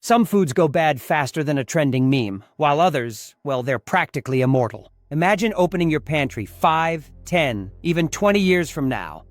Some foods go bad faster than a trending meme, while others, well, they're practically immortal. Imagine opening your pantry 5, 10, even 20 years from now,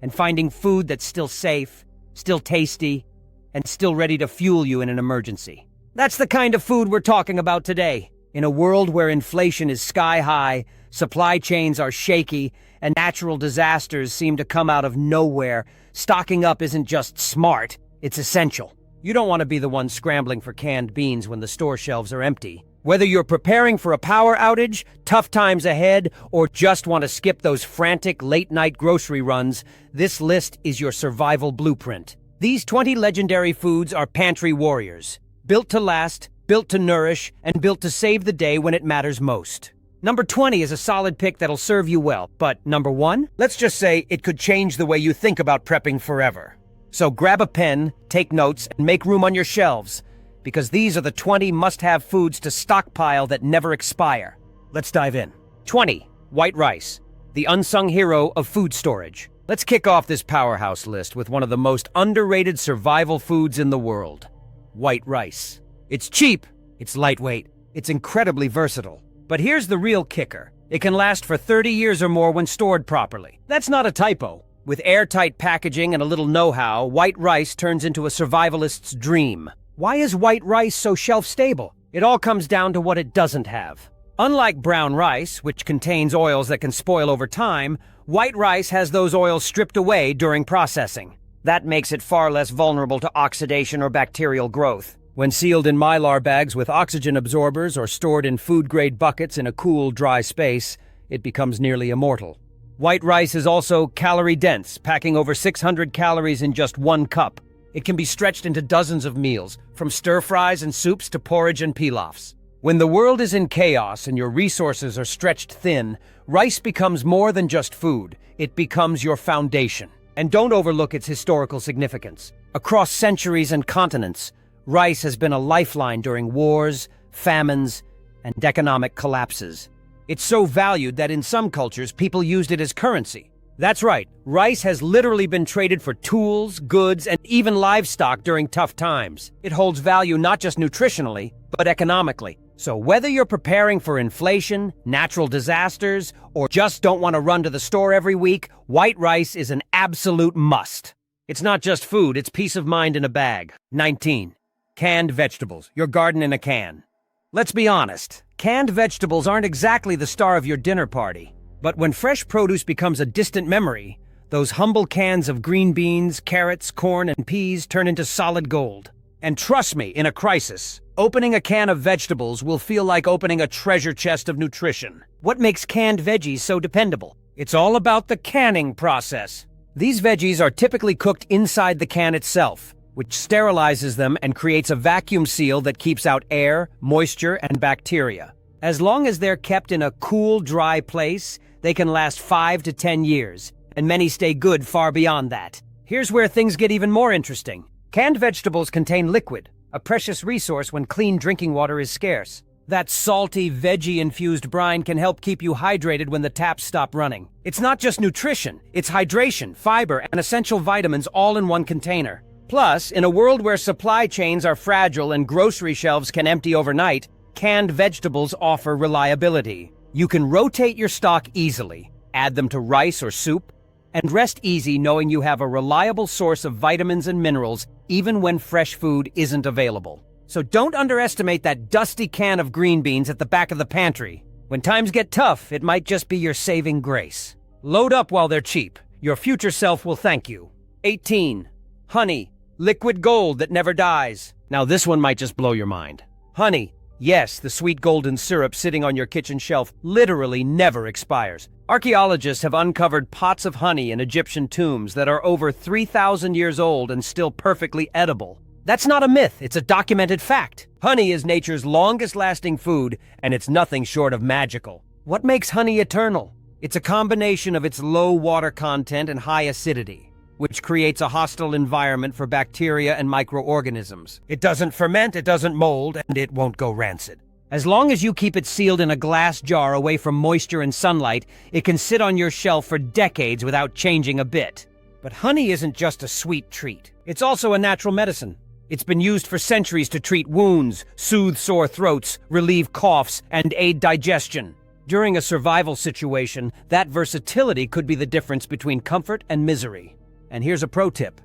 and finding food that's still safe, still tasty, and still ready to fuel you in an emergency. That's the kind of food we're talking about today. In a world where inflation is sky high, supply chains are shaky, and natural disasters seem to come out of nowhere, stocking up isn't just smart, it's essential. You don't want to be the one scrambling for canned beans when the store shelves are empty. Whether you're preparing for a power outage, tough times ahead, or just want to skip those frantic late-night grocery runs, this list is your survival blueprint. These 20 legendary foods are pantry warriors, built to last, built to nourish, and built to save the day when it matters most. Number 20 is a solid pick that'll serve you well, but number 1? Let's just say it could change the way you think about prepping forever. So grab a pen, take notes, and make room on your shelves, because these are the 20 must-have foods to stockpile that never expire. Let's dive in. 20. White rice, the unsung hero of food storage. Let's kick off this powerhouse list with one of the most underrated survival foods in the world. White rice. It's cheap, it's lightweight, it's incredibly versatile. But here's the real kicker. It can last for 30 years or more when stored properly. That's not a typo. With airtight packaging and a little know-how, white rice turns into a survivalist's dream. Why is white rice so shelf-stable? It all comes down to what it doesn't have. Unlike brown rice, which contains oils that can spoil over time, white rice has those oils stripped away during processing. That makes it far less vulnerable to oxidation or bacterial growth. When sealed in Mylar bags with oxygen absorbers or stored in food-grade buckets in a cool, dry space, it becomes nearly immortal. White rice is also calorie-dense, packing over 600 calories in just one cup. It can be stretched into dozens of meals, from stir-fries and soups to porridge and pilafs. When the world is in chaos and your resources are stretched thin, rice becomes more than just food. It becomes your foundation. And don't overlook its historical significance. Across centuries and continents, rice has been a lifeline during wars, famines, and economic collapses. It's so valued that in some cultures, people used it as currency. That's right, rice has literally been traded for tools, goods, and even livestock during tough times. It holds value not just nutritionally, but economically. So whether you're preparing for inflation, natural disasters, or just don't want to run to the store every week, white rice is an absolute must. It's not just food, it's peace of mind in a bag. 19. Canned vegetables, your garden in a can. Let's be honest, canned vegetables aren't exactly the star of your dinner party. But when fresh produce becomes a distant memory, those humble cans of green beans, carrots, corn, and peas turn into solid gold. And trust me, in a crisis, opening a can of vegetables will feel like opening a treasure chest of nutrition. What makes canned veggies so dependable? It's all about the canning process. These veggies are typically cooked inside the can itself, which sterilizes them and creates a vacuum seal that keeps out air, moisture, and bacteria. As long as they're kept in a cool, dry place, they can last 5 to 10 years, and many stay good far beyond that. Here's where things get even more interesting. Canned vegetables contain liquid, a precious resource when clean drinking water is scarce. That salty, veggie-infused brine can help keep you hydrated when the taps stop running. It's not just nutrition, it's hydration, fiber, and essential vitamins all in one container. Plus, in a world where supply chains are fragile and grocery shelves can empty overnight, canned vegetables offer reliability. You can rotate your stock easily, add them to rice or soup, and rest easy knowing you have a reliable source of vitamins and minerals even when fresh food isn't available. So don't underestimate that dusty can of green beans at the back of the pantry. When times get tough, it might just be your saving grace. Load up while they're cheap. Your future self will thank you. 18. Honey, liquid gold that never dies. Now this one might just blow your mind. Honey. Yes, the sweet golden syrup sitting on your kitchen shelf literally never expires. Archaeologists have uncovered pots of honey in Egyptian tombs that are over 3,000 years old and still perfectly edible. That's not a myth, it's a documented fact. Honey is nature's longest-lasting food, and it's nothing short of magical. What makes honey eternal? It's a combination of its low water content and high acidity, which creates a hostile environment for bacteria and microorganisms. It doesn't ferment, it doesn't mold, and it won't go rancid. As long as you keep it sealed in a glass jar away from moisture and sunlight, it can sit on your shelf for decades without changing a bit. But honey isn't just a sweet treat. It's also a natural medicine. It's been used for centuries to treat wounds, soothe sore throats, relieve coughs, and aid digestion. During a survival situation, that versatility could be the difference between comfort and misery. And here's a pro tip.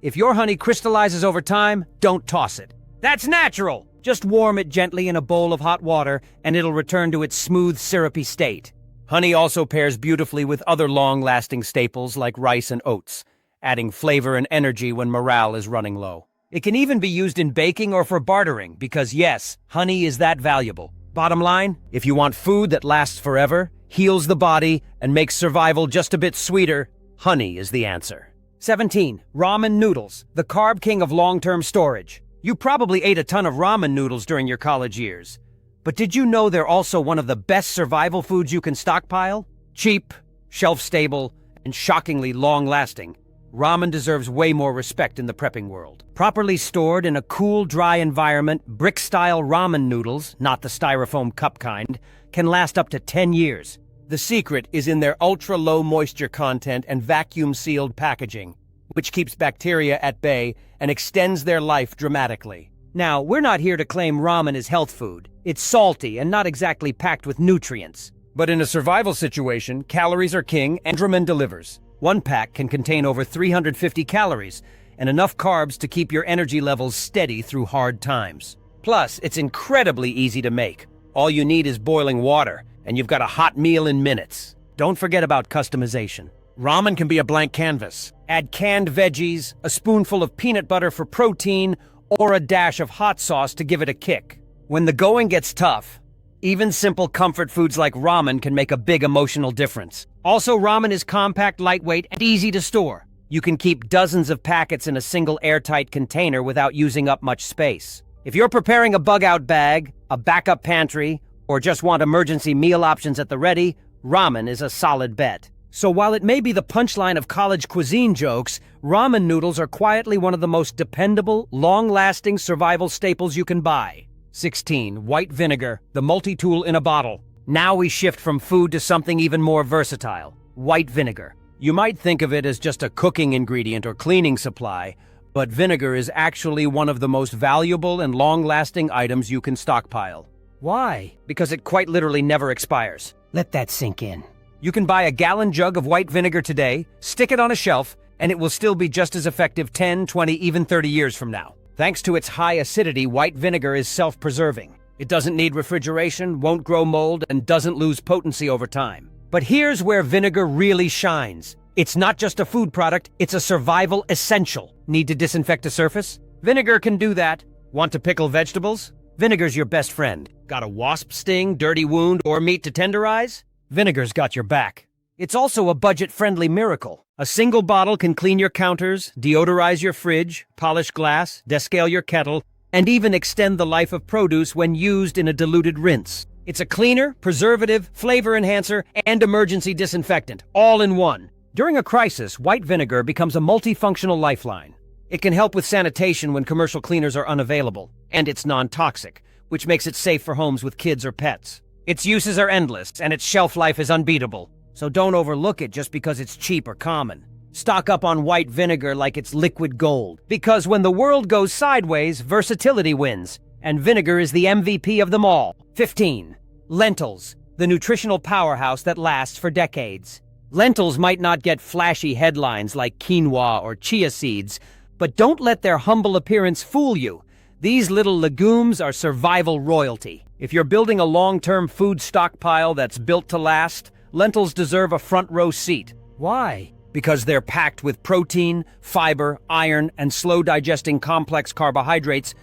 If your honey crystallizes over time, don't toss it. That's natural! Just warm it gently in a bowl of hot water, and it'll return to its smooth, syrupy state. Honey also pairs beautifully with other long-lasting staples like rice and oats, adding flavor and energy when morale is running low. It can even be used in baking or for bartering, because yes, honey is that valuable. Bottom line, if you want food that lasts forever, heals the body, and makes survival just a bit sweeter, honey is the answer. 17. Ramen noodles, the carb king of long-term storage. You probably ate a ton of ramen noodles during your college years. But did you know they're also one of the best survival foods you can stockpile? Cheap, shelf-stable, and shockingly long-lasting. Ramen deserves way more respect in the prepping world. Properly stored in a cool, dry environment, brick-style ramen noodles, not the styrofoam cup kind, can last up to 10 years. The secret is in their ultra-low moisture content and vacuum-sealed packaging, which keeps bacteria at bay and extends their life dramatically. Now, we're not here to claim ramen is health food. It's salty and not exactly packed with nutrients. But in a survival situation, calories are king, and Ramen delivers. One pack can contain over 350 calories and enough carbs to keep your energy levels steady through hard times. Plus, it's incredibly easy to make. All you need is boiling water, and you've got a hot meal in minutes. Don't forget about customization. Ramen can be a blank canvas. Add canned veggies, a spoonful of peanut butter for protein, or a dash of hot sauce to give it a kick. When the going gets tough, even simple comfort foods like ramen can make a big emotional difference. Also, ramen is compact, lightweight, and easy to store. You can keep dozens of packets in a single airtight container without using up much space. If you're preparing a bug-out bag, a backup pantry, or just want emergency meal options at the ready, ramen is a solid bet. So while it may be the punchline of college cuisine jokes, ramen noodles are quietly one of the most dependable, long-lasting survival staples you can buy. 16. White vinegar, the multi-tool in a bottle. Now we shift from food to something even more versatile. White vinegar. You might think of it as just a cooking ingredient or cleaning supply, but vinegar is actually one of the most valuable and long-lasting items you can stockpile. Why? Because it quite literally never expires. Let that sink in. You can buy a gallon jug of white vinegar today, stick it on a shelf, and it will still be just as effective 10, 20, even 30 years from now. Thanks to its high acidity, white vinegar is self-preserving. It doesn't need refrigeration, won't grow mold, and doesn't lose potency over time. But here's where vinegar really shines. It's not just a food product, it's a survival essential. Need to disinfect a surface? Vinegar can do that. Want to pickle vegetables? Vinegar's your best friend. Got a wasp sting, dirty wound, or meat to tenderize? Vinegar's got your back. It's also a budget-friendly miracle. A single bottle can clean your counters, deodorize your fridge, polish glass, descale your kettle, and even extend the life of produce when used in a diluted rinse. It's a cleaner, preservative, flavor enhancer, and emergency disinfectant, all in one. During a crisis, white vinegar becomes a multifunctional lifeline. It can help with sanitation when commercial cleaners are unavailable, and it's non-toxic, which makes it safe for homes with kids or pets. Its uses are endless, and its shelf life is unbeatable. So don't overlook it just because it's cheap or common. Stock up on white vinegar like it's liquid gold, because when the world goes sideways, versatility wins, and vinegar is the MVP of them all. 15. Lentils, the nutritional powerhouse that lasts for decades. Lentils might not get flashy headlines like quinoa or chia seeds, but don't let their humble appearance fool you. These little legumes are survival royalty. If you're building a long-term food stockpile that's built to last, lentils deserve a front-row seat. Why? Because they're packed with protein, fiber, iron, and slow-digesting complex carbohydrates,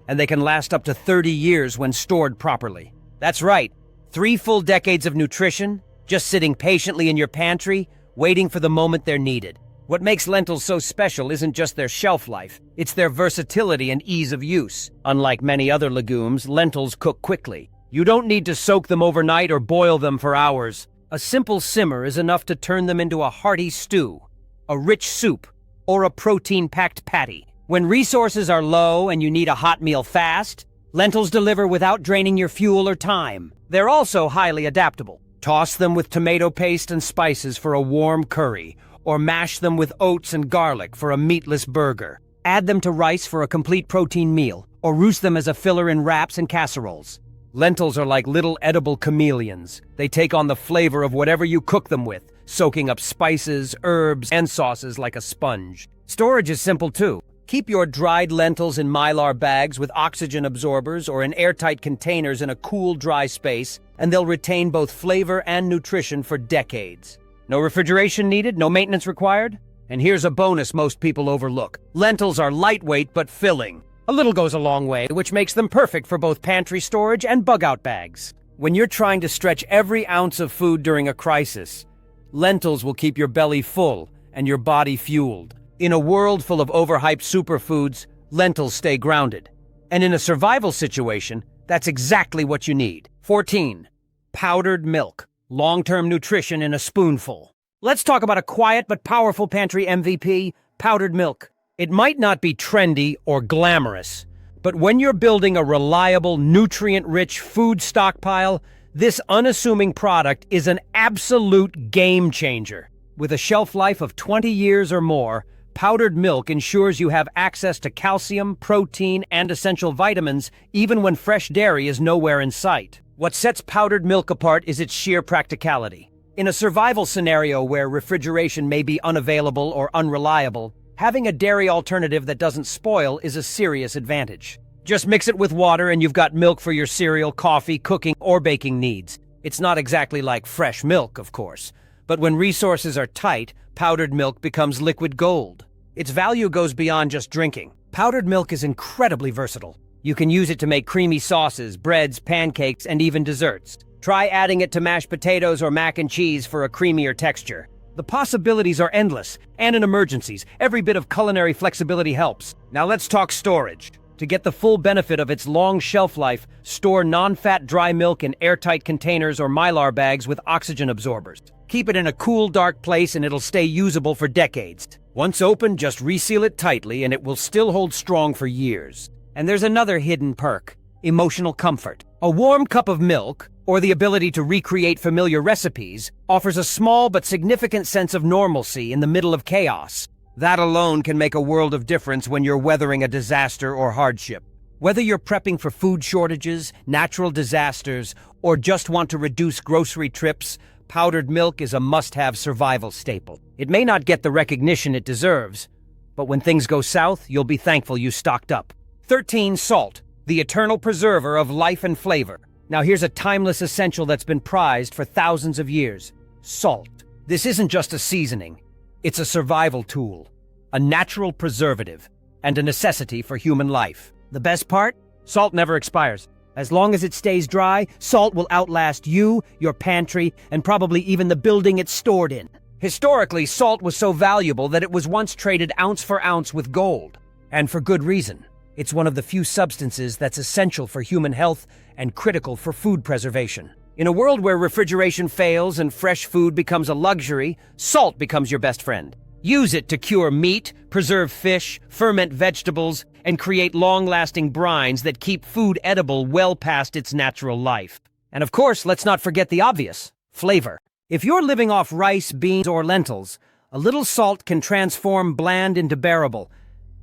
and they can last up to 30 years when stored properly. That's right, 3 full decades of nutrition, just sitting patiently in your pantry, waiting for the moment they're needed. What makes lentils so special isn't just their shelf life, it's their versatility and ease of use. Unlike many other legumes, lentils cook quickly. You don't need to soak them overnight or boil them for hours. A simple simmer is enough to turn them into a hearty stew, a rich soup, or a protein-packed patty. When resources are low and you need a hot meal fast, lentils deliver without draining your fuel or time. They're also highly adaptable. Toss them with tomato paste and spices for a warm curry, or mash them with oats and garlic for a meatless burger. Add them to rice for a complete protein meal, or roast them as a filler in wraps and casseroles. Lentils are like little edible chameleons. They take on the flavor of whatever you cook them with, soaking up spices, herbs, and sauces like a sponge. Storage is simple too. Keep your dried lentils in Mylar bags with oxygen absorbers or in airtight containers in a cool, dry space, and they'll retain both flavor and nutrition for decades. No refrigeration needed, no maintenance required? And here's a bonus most people overlook. Lentils are lightweight but filling. A little goes a long way, which makes them perfect for both pantry storage and bug-out bags. When you're trying to stretch every ounce of food during a crisis, lentils will keep your belly full and your body fueled. In a world full of overhyped superfoods, lentils stay grounded. And in a survival situation, that's exactly what you need. 14. Powdered milk. Long-term nutrition in a spoonful. Let's talk about a quiet but powerful pantry MVP, powdered milk. It might not be trendy or glamorous, but when you're building a reliable, nutrient-rich food stockpile, this unassuming product is an absolute game changer. With a shelf life of 20 years or more, powdered milk ensures you have access to calcium, protein, and essential vitamins even when fresh dairy is nowhere in sight. What sets powdered milk apart is its sheer practicality. In a survival scenario where refrigeration may be unavailable or unreliable, having a dairy alternative that doesn't spoil is a serious advantage. Just mix it with water and you've got milk for your cereal, coffee, cooking, or baking needs. It's not exactly like fresh milk, of course, but when resources are tight, powdered milk becomes liquid gold. Its value goes beyond just drinking. Powdered milk is incredibly versatile. You can use it to make creamy sauces, breads, pancakes, and even desserts. Try adding it to mashed potatoes or mac and cheese for a creamier texture. The possibilities are endless, and in emergencies, every bit of culinary flexibility helps. Now let's talk storage. To get the full benefit of its long shelf life, store non-fat dry milk in airtight containers or Mylar bags with oxygen absorbers. Keep it in a cool, dark place and it'll stay usable for decades. Once opened, just reseal it tightly and it will still hold strong for years. And there's another hidden perk: emotional comfort. A warm cup of milk, or the ability to recreate familiar recipes, offers a small but significant sense of normalcy in the middle of chaos. That alone can make a world of difference when you're weathering a disaster or hardship. Whether you're prepping for food shortages, natural disasters, or just want to reduce grocery trips, powdered milk is a must-have survival staple. It may not get the recognition it deserves, but when things go south, you'll be thankful you stocked up. 13. Salt, the eternal preserver of life and flavor. Now here's a timeless essential that's been prized for thousands of years. Salt. This isn't just a seasoning. It's a survival tool, a natural preservative, and a necessity for human life. The best part? Salt never expires. As long as it stays dry, salt will outlast you, your pantry, and probably even the building it's stored in. Historically, salt was so valuable that it was once traded ounce for ounce with gold. And for good reason. It's one of the few substances that's essential for human health and critical for food preservation. In a world where refrigeration fails and fresh food becomes a luxury, salt becomes your best friend. Use it to cure meat, preserve fish, ferment vegetables, and create long-lasting brines that keep food edible well past its natural life. And of course, let's not forget the obvious: flavor. If you're living off rice, beans, or lentils, a little salt can transform bland into bearable.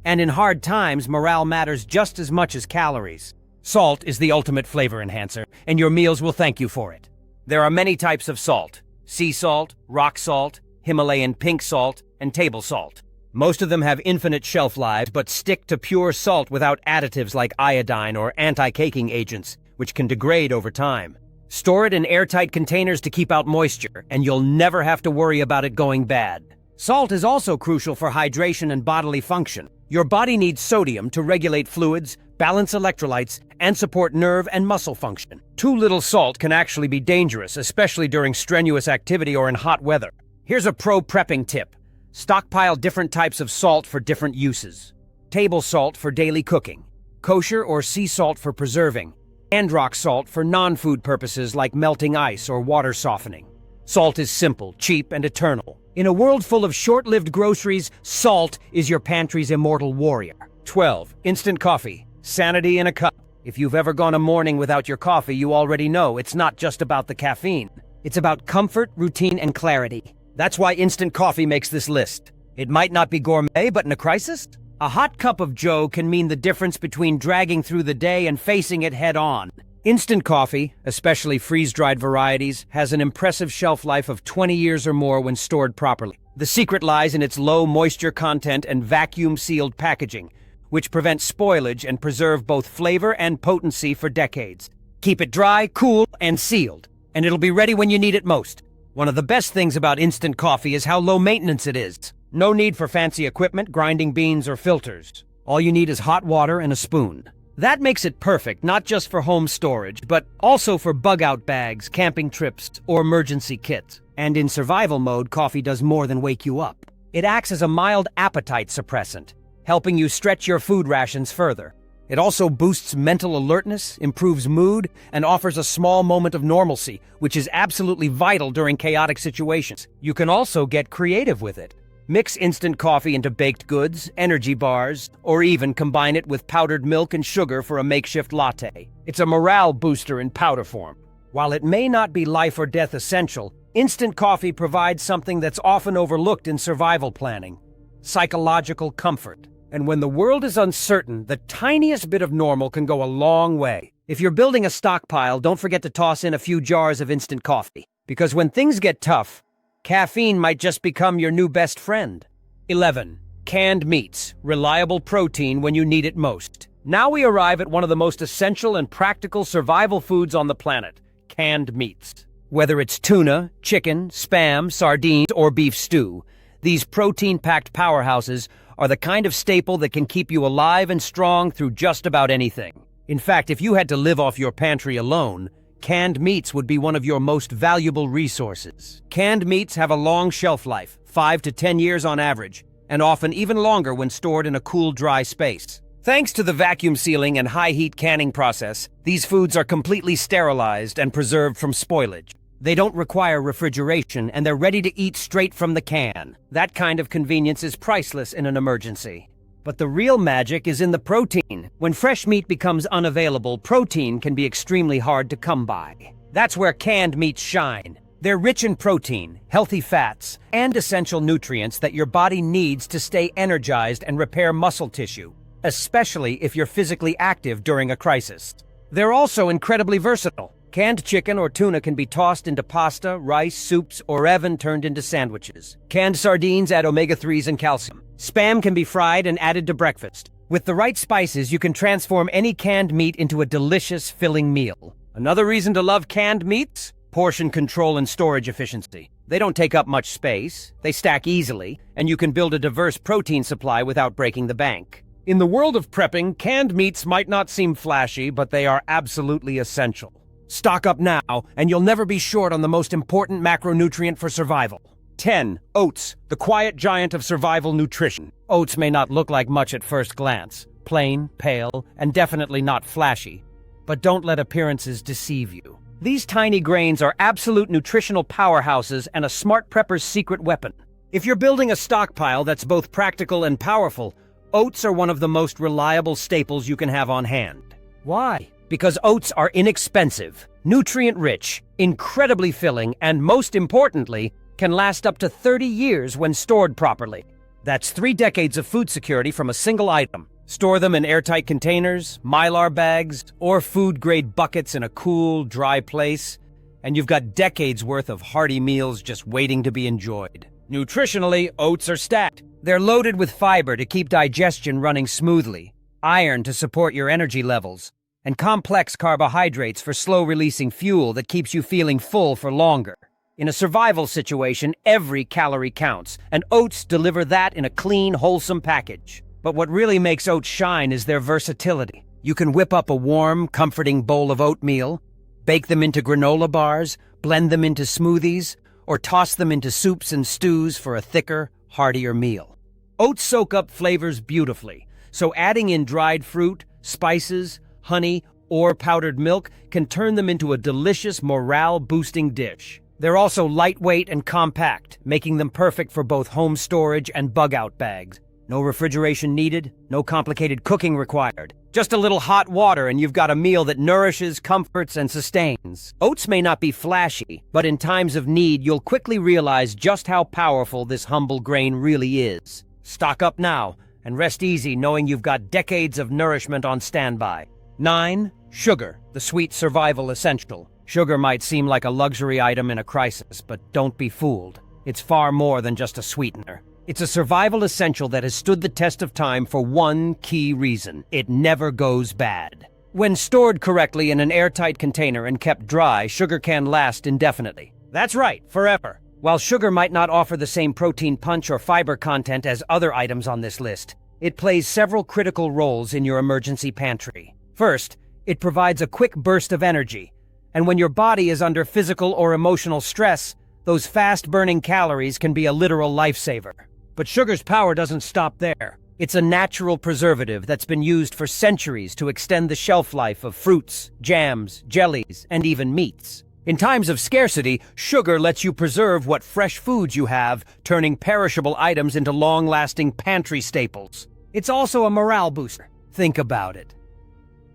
And in hard times, morale matters just as much as calories. Salt is the ultimate flavor enhancer, and your meals will thank you for it. There are many types of salt: sea salt, rock salt, Himalayan pink salt, and table salt. Most of them have infinite shelf lives, but stick to pure salt without additives like iodine or anti-caking agents, which can degrade over time. Store it in airtight containers to keep out moisture, and you'll never have to worry about it going bad. Salt is also crucial for hydration and bodily function. Your body needs sodium to regulate fluids, balance electrolytes, and support nerve and muscle function. Too little salt can actually be dangerous, especially during strenuous activity or in hot weather. Here's a pro prepping tip. Stockpile different types of salt for different uses. Table salt for daily cooking, kosher or sea salt for preserving, and rock salt for non-food purposes like melting ice or water softening. Salt is simple, cheap, and eternal. In a world full of short-lived groceries, salt is your pantry's immortal warrior. 12. Instant coffee. Sanity in a cup. If you've ever gone a morning without your coffee, you already know it's not just about the caffeine. It's about comfort, routine, and clarity. That's why instant coffee makes this list. It might not be gourmet, but in a crisis, A hot cup of joe can mean the difference between dragging through the day and facing it head-on. Instant coffee, especially freeze-dried varieties, has an impressive shelf life of 20 years or more when stored properly. The secret lies in its low moisture content and vacuum-sealed packaging, which prevent spoilage and preserve both flavor and potency for decades. Keep it dry, cool, and sealed, and it'll be ready when you need it most. One of the best things about instant coffee is how low maintenance it is. No need for fancy equipment, grinding beans, or filters. All you need is hot water and a spoon. That makes it perfect, not just for home storage, but also for bug-out bags, camping trips, or emergency kits. And in survival mode, coffee does more than wake you up. It acts as a mild appetite suppressant, helping you stretch your food rations further. It also boosts mental alertness, improves mood, and offers a small moment of normalcy, which is absolutely vital during chaotic situations. You can also get creative with it. Mix instant coffee into baked goods, energy bars, or even combine it with powdered milk and sugar for a makeshift latte. It's a morale booster in powder form. While it may not be life or death essential, instant coffee provides something that's often overlooked in survival planning: psychological comfort. And when the world is uncertain, the tiniest bit of normal can go a long way. If you're building a stockpile, don't forget to toss in a few jars of instant coffee. Because when things get tough, caffeine might just become your new best friend. 11. Canned meats. Reliable protein when you need it most. Now we arrive at one of the most essential and practical survival foods on the planet: canned meats. Whether it's tuna, chicken, Spam, sardines, or beef stew, these protein-packed powerhouses are the kind of staple that can keep you alive and strong through just about anything. In fact, if you had to live off your pantry alone, canned meats would be one of your most valuable resources. Canned meats have a long shelf life, 5 to 10 years on average, and often even longer when stored in a cool, dry space. Thanks to the vacuum sealing and high-heat canning process, these foods are completely sterilized and preserved from spoilage. They don't require refrigeration, and they're ready to eat straight from the can. That kind of convenience is priceless in an emergency. But the real magic is in the protein. When fresh meat becomes unavailable, protein can be extremely hard to come by. That's where canned meats shine. They're rich in protein, healthy fats, and essential nutrients that your body needs to stay energized and repair muscle tissue, especially if you're physically active during a crisis. They're also incredibly versatile. Canned chicken or tuna can be tossed into pasta, rice, soups, or even turned into sandwiches. Canned sardines add omega-3s and calcium. Spam can be fried and added to breakfast. With the right spices, you can transform any canned meat into a delicious, filling meal. Another reason to love canned meats? Portion control and storage efficiency. They don't take up much space, they stack easily, and you can build a diverse protein supply without breaking the bank. In the world of prepping, canned meats might not seem flashy, but they are absolutely essential. Stock up now, and you'll never be short on the most important macronutrient for survival. 10. Oats, the quiet giant of survival nutrition. Oats may not look like much at first glance. Plain, pale, and definitely not flashy. But don't let appearances deceive you. These tiny grains are absolute nutritional powerhouses and a smart prepper's secret weapon. If you're building a stockpile that's both practical and powerful, oats are one of the most reliable staples you can have on hand. Why? Because oats are inexpensive, nutrient-rich, incredibly filling, and most importantly, can last up to 30 years when stored properly. That's 3 decades of food security from a single item. Store them in airtight containers, Mylar bags, or food-grade buckets in a cool, dry place, and you've got decades worth of hearty meals just waiting to be enjoyed. Nutritionally, oats are stacked. They're loaded with fiber to keep digestion running smoothly, iron to support your energy levels, and complex carbohydrates for slow-releasing fuel that keeps you feeling full for longer. In a survival situation, every calorie counts, and oats deliver that in a clean, wholesome package. But what really makes oats shine is their versatility. You can whip up a warm, comforting bowl of oatmeal, bake them into granola bars, blend them into smoothies, or toss them into soups and stews for a thicker, heartier meal. Oats soak up flavors beautifully, so adding in dried fruit, spices, honey, or powdered milk can turn them into a delicious, morale-boosting dish. They're also lightweight and compact, making them perfect for both home storage and bug-out bags. No refrigeration needed, no complicated cooking required. Just a little hot water and you've got a meal that nourishes, comforts, and sustains. Oats may not be flashy, but in times of need, you'll quickly realize just how powerful this humble grain really is. Stock up now, and rest easy knowing you've got decades of nourishment on standby. 9. Sugar, the sweet survival essential. Sugar might seem like a luxury item in a crisis, but don't be fooled. It's far more than just a sweetener. It's a survival essential that has stood the test of time for one key reason: it never goes bad. When stored correctly in an airtight container and kept dry, sugar can last indefinitely. That's right, forever. While sugar might not offer the same protein punch or fiber content as other items on this list, it plays several critical roles in your emergency pantry. First, it provides a quick burst of energy, and when your body is under physical or emotional stress, those fast-burning calories can be a literal lifesaver. But sugar's power doesn't stop there. It's a natural preservative that's been used for centuries to extend the shelf life of fruits, jams, jellies, and even meats. In times of scarcity, sugar lets you preserve what fresh foods you have, turning perishable items into long-lasting pantry staples. It's also a morale booster. Think about it.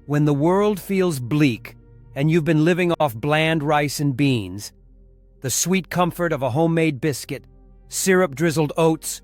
When the world feels bleak, and you've been living off bland rice and beans, the sweet comfort of a homemade biscuit, syrup-drizzled oats,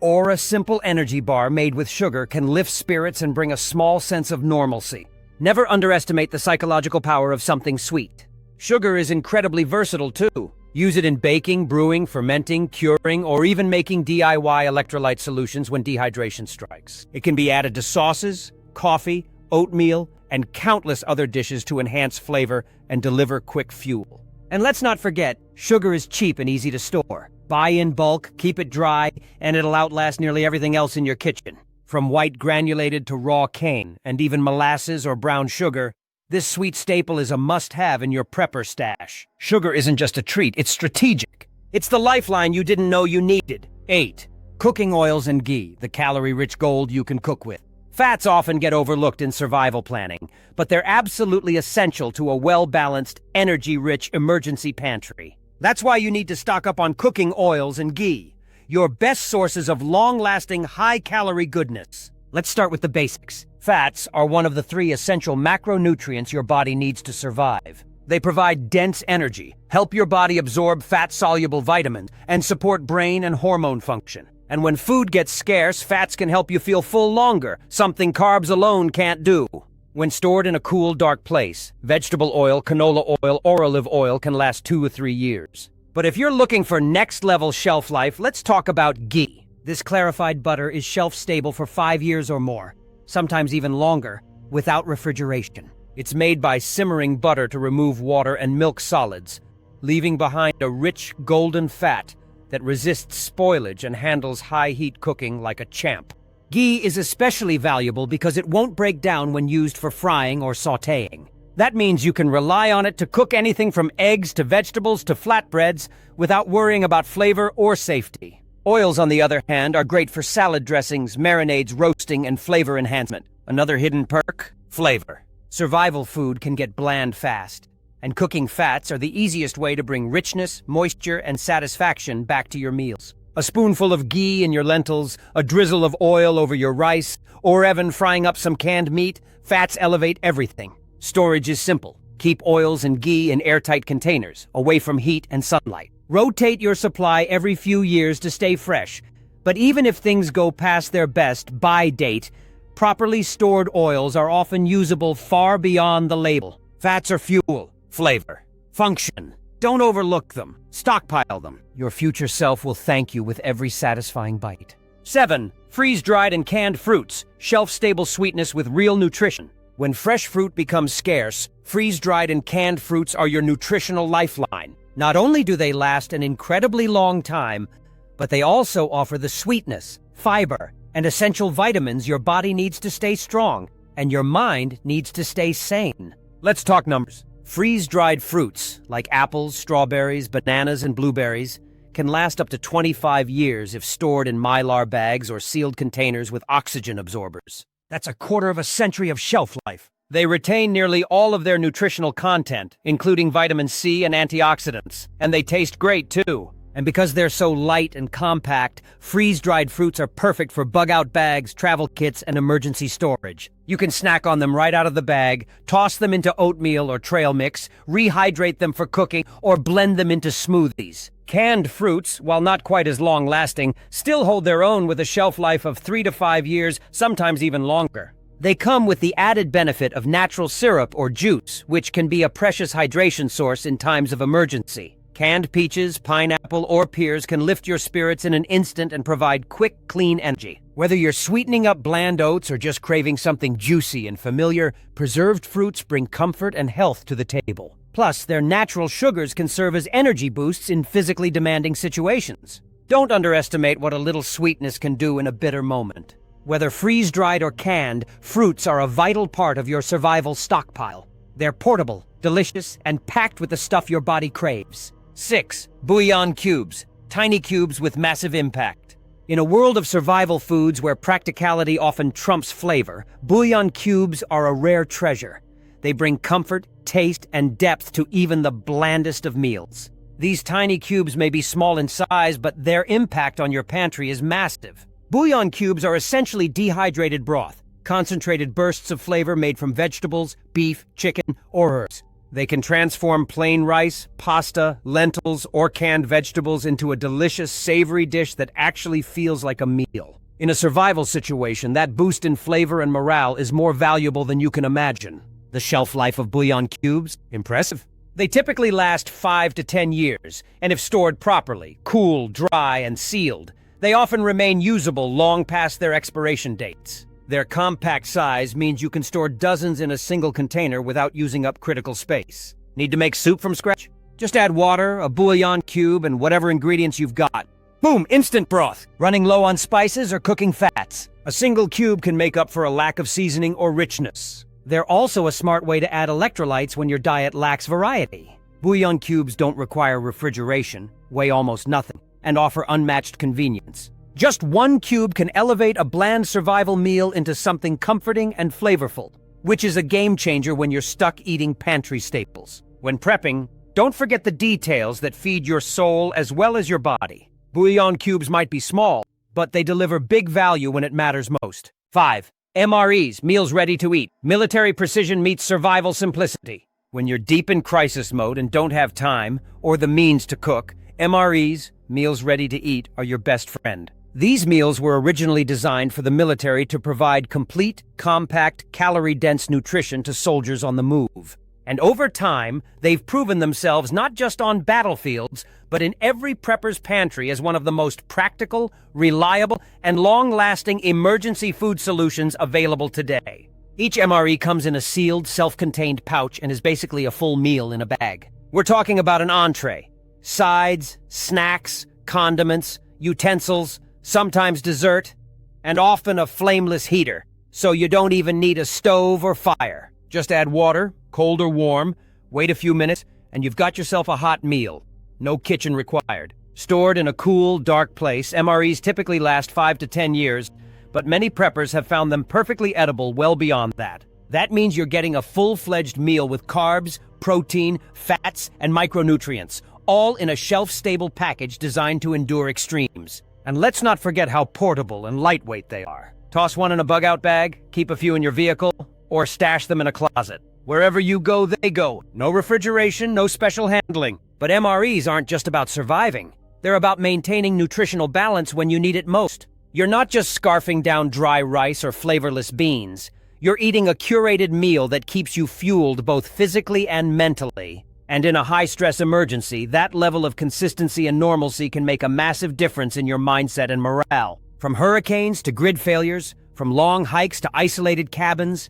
or a simple energy bar made with sugar can lift spirits and bring a small sense of normalcy. Never underestimate the psychological power of something sweet. Sugar is incredibly versatile too. Use it in baking, brewing, fermenting, curing, or even making DIY electrolyte solutions when dehydration strikes. It can be added to sauces, coffee, oatmeal, and countless other dishes to enhance flavor and deliver quick fuel. And let's not forget, sugar is cheap and easy to store. Buy in bulk, keep it dry, and it'll outlast nearly everything else in your kitchen. From white granulated to raw cane, and even molasses or brown sugar, this sweet staple is a must-have in your prepper stash. Sugar isn't just a treat, it's strategic. It's the lifeline you didn't know you needed. 8. Cooking oils and ghee, the calorie-rich gold you can cook with. Fats often get overlooked in survival planning, but they're absolutely essential to a well-balanced, energy-rich emergency pantry. That's why you need to stock up on cooking oils and ghee, your best sources of long-lasting, high-calorie goodness. Let's start with the basics. Fats are one of the 3 essential macronutrients your body needs to survive. They provide dense energy, help your body absorb fat-soluble vitamins, and support brain and hormone function. And when food gets scarce, fats can help you feel full longer, something carbs alone can't do. When stored in a cool, dark place, vegetable oil, canola oil, or olive oil can last 2 or 3 years. But if you're looking for next-level shelf life, let's talk about ghee. This clarified butter is shelf-stable for 5 years or more, sometimes even longer, without refrigeration. It's made by simmering butter to remove water and milk solids, leaving behind a rich, golden fat that resists spoilage and handles high-heat cooking like a champ. Ghee is especially valuable because it won't break down when used for frying or sautéing. That means you can rely on it to cook anything from eggs to vegetables to flatbreads without worrying about flavor or safety. Oils, on the other hand, are great for salad dressings, marinades, roasting, and flavor enhancement. Another hidden perk? Flavor. Survival food can get bland fast, and cooking fats are the easiest way to bring richness, moisture, and satisfaction back to your meals. A spoonful of ghee in your lentils, a drizzle of oil over your rice, or even frying up some canned meat, fats elevate everything. Storage is simple. Keep oils and ghee in airtight containers, away from heat and sunlight. Rotate your supply every few years to stay fresh. But even if things go past their best buy date, properly stored oils are often usable far beyond the label. Fats are fuel, flavor, function. Don't overlook them. Stockpile them. Your future self will thank you with every satisfying bite. 7. Freeze-dried and canned fruits. Shelf-stable sweetness with real nutrition. When fresh fruit becomes scarce, freeze-dried and canned fruits are your nutritional lifeline. Not only do they last an incredibly long time, but they also offer the sweetness, fiber, and essential vitamins your body needs to stay strong, and your mind needs to stay sane. Let's talk numbers. Freeze-dried fruits, like apples, strawberries, bananas, and blueberries, can last up to 25 years if stored in Mylar bags or sealed containers with oxygen absorbers. That's a quarter of a century of shelf life. They retain nearly all of their nutritional content, including vitamin C and antioxidants, and they taste great too. And because they're so light and compact, freeze-dried fruits are perfect for bug-out bags, travel kits, and emergency storage. You can snack on them right out of the bag, toss them into oatmeal or trail mix, rehydrate them for cooking, or blend them into smoothies. Canned fruits, while not quite as long-lasting, still hold their own with a shelf life of 3 to 5 years, sometimes even longer. They come with the added benefit of natural syrup or juice, which can be a precious hydration source in times of emergency. Canned peaches, pineapple, or pears can lift your spirits in an instant and provide quick, clean energy. Whether you're sweetening up bland oats or just craving something juicy and familiar, preserved fruits bring comfort and health to the table. Plus, their natural sugars can serve as energy boosts in physically demanding situations. Don't underestimate what a little sweetness can do in a bitter moment. Whether freeze-dried or canned, fruits are a vital part of your survival stockpile. They're portable, delicious, and packed with the stuff your body craves. 6. Bouillon cubes. Tiny cubes with massive impact. In a world of survival foods where practicality often trumps flavor, bouillon cubes are a rare treasure. They bring comfort, taste, and depth to even the blandest of meals. These tiny cubes may be small in size, but their impact on your pantry is massive. Bouillon cubes are essentially dehydrated broth, concentrated bursts of flavor made from vegetables, beef, chicken, or herbs. They can transform plain rice, pasta, lentils, or canned vegetables into a delicious, savory dish that actually feels like a meal. In a survival situation, that boost in flavor and morale is more valuable than you can imagine. The shelf life of bouillon cubes? Impressive. They typically last 5 to 10 years, and if stored properly, cool, dry, and sealed, they often remain usable long past their expiration dates. Their compact size means you can store dozens in a single container without using up critical space. Need to make soup from scratch? Just add water, a bouillon cube, and whatever ingredients you've got. Boom, instant broth. Running low on spices or cooking fats. A single cube can make up for a lack of seasoning or richness. They're also a smart way to add electrolytes when your diet lacks variety. Bouillon cubes don't require refrigeration, weigh almost nothing, and offer unmatched convenience. Just one cube can elevate a bland survival meal into something comforting and flavorful, which is a game changer when you're stuck eating pantry staples. When prepping, don't forget the details that feed your soul as well as your body. Bouillon cubes might be small, but they deliver big value when it matters most. 5. MREs, meals ready to eat. Military precision meets survival simplicity. When you're deep in crisis mode and don't have time or the means to cook, MREs, meals ready to eat, are your best friend. These meals were originally designed for the military to provide complete, compact, calorie-dense nutrition to soldiers on the move. And over time, they've proven themselves not just on battlefields, but in every prepper's pantry as one of the most practical, reliable, and long-lasting emergency food solutions available today. Each MRE comes in a sealed, self-contained pouch and is basically a full meal in a bag. We're talking about an entree, sides, snacks, condiments, utensils, sometimes dessert, and often a flameless heater, so you don't even need a stove or fire. Just add water, cold or warm, wait a few minutes, and you've got yourself a hot meal. No kitchen required. Stored in a cool, dark place, MREs typically last 5 to 10 years, but many preppers have found them perfectly edible well beyond that. That means you're getting a full-fledged meal with carbs, protein, fats, and micronutrients, all in a shelf-stable package designed to endure extremes. And let's not forget how portable and lightweight they are. Toss one in a bug-out bag, keep a few in your vehicle, or stash them in a closet. Wherever you go, they go. No refrigeration, no special handling. But MREs aren't just about surviving. They're about maintaining nutritional balance when you need it most. You're not just scarfing down dry rice or flavorless beans. You're eating a curated meal that keeps you fueled both physically and mentally. And in a high-stress emergency, that level of consistency and normalcy can make a massive difference in your mindset and morale. From hurricanes to grid failures, from long hikes to isolated cabins,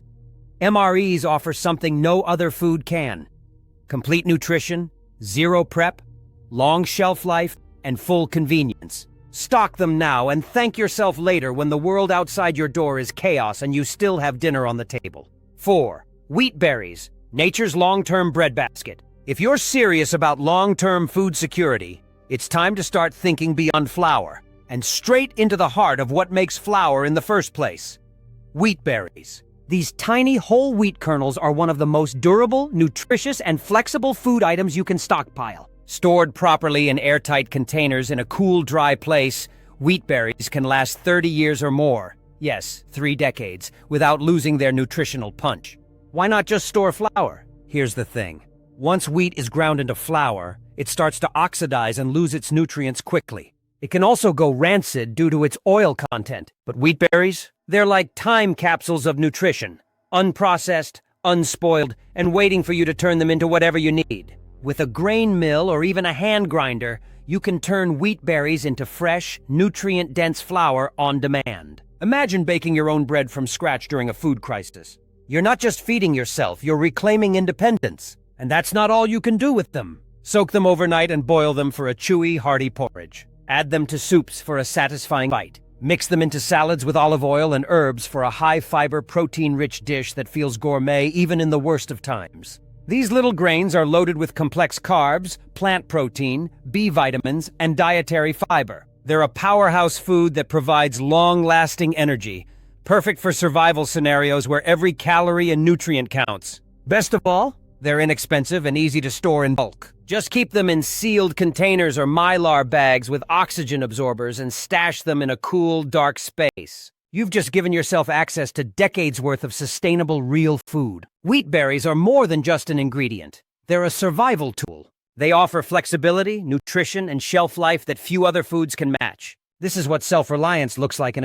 MREs offer something no other food can. Complete nutrition, zero prep, long shelf life, and full convenience. Stock them now and thank yourself later when the world outside your door is chaos and you still have dinner on the table. 4. Wheat berries, nature's long-term breadbasket. If you're serious about long-term food security, it's time to start thinking beyond flour and straight into the heart of what makes flour in the first place. Wheat berries. These tiny whole wheat kernels are one of the most durable, nutritious, and flexible food items you can stockpile. Stored properly in airtight containers in a cool, dry place, wheat berries can last 30 years or more. Yes, 3 decades, without losing their nutritional punch. Why not just store flour? Here's the thing. Once wheat is ground into flour, it starts to oxidize and lose its nutrients quickly. It can also go rancid due to its oil content. But wheat berries? They're like time capsules of nutrition. Unprocessed, unspoiled, and waiting for you to turn them into whatever you need. With a grain mill or even a hand grinder, you can turn wheat berries into fresh, nutrient-dense flour on demand. Imagine baking your own bread from scratch during a food crisis. You're not just feeding yourself, you're reclaiming independence. And that's not all you can do with them. Soak them overnight and boil them for a chewy, hearty porridge. Add them to soups for a satisfying bite. Mix them into salads with olive oil and herbs for a high-fiber, protein-rich dish that feels gourmet even in the worst of times. These little grains are loaded with complex carbs, plant protein, B vitamins, and dietary fiber. They're a powerhouse food that provides long-lasting energy, perfect for survival scenarios where every calorie and nutrient counts. Best of all, they're inexpensive and easy to store in bulk. Just keep them in sealed containers or Mylar bags with oxygen absorbers and stash them in a cool, dark space. You've just given yourself access to decades worth of sustainable, real food. Wheat berries are more than just an ingredient. They're a survival tool. They offer flexibility, nutrition, and shelf life that few other foods can match. This is what self-reliance looks like in a